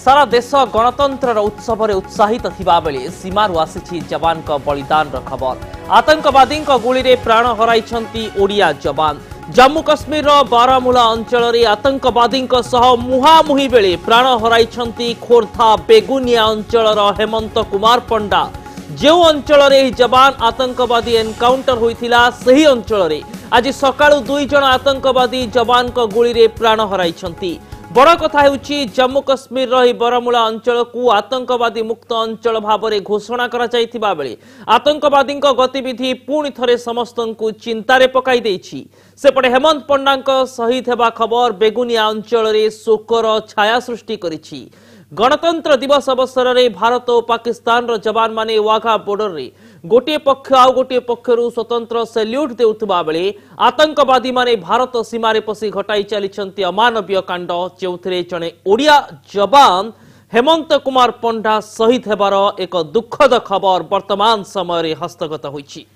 सारा देश गणतंत्र उत्सव में उत्साहित थिबा बेले सीमारू आसी जवान का बलिदान खबर। आतंकवादी गुली प्राण हराइछंती ओडिया जवान। जम्मू कश्मीर बारामूला अंचल में आतंकवादी मुहामुही बेले प्राण हराइछंती खोर्धा बेगुनिया अंचल हेमंत कुमार पंडा। जो अंचल में जवान आतंकवादी एनकाउंटर होइथिला सही अंचल में आज सकाळु 2 जण आतंकवादी जवान को गुली प्राण हराइछंती। बड़ कथा हेउछि जम्मू कश्मीर बारामूला अंचल को आतंकवादी मुक्त अंचल भाव में घोषणा करा जायथिबा बेले आतंकवादी गतिविधि पुणी थरे समस्त को चिंतारे पकाई देछि। सेपटे हेमंत पंडा शहीद हेबा खबर बेगुनिया अंचल में शोकर छाया सृष्टि करिछि। गणतंत्र दिवस अवसर में भारत और पाकिस्तान जवान माने वाघा बॉर्डर रे गोटे पक्ष आउ गोटे पक्षरु स्वतंत्र सैल्यूट देउथबा बेले आतंकवादी माने भारत सीमारे पसी घटाई चलीछंती अमानवीय कांड, जेउथिरे जणे ओडिया जवान हेमंत कुमार पंडा शहीद हेबार एक दुखद खबर वर्तमान समय हस्तगत होइछि।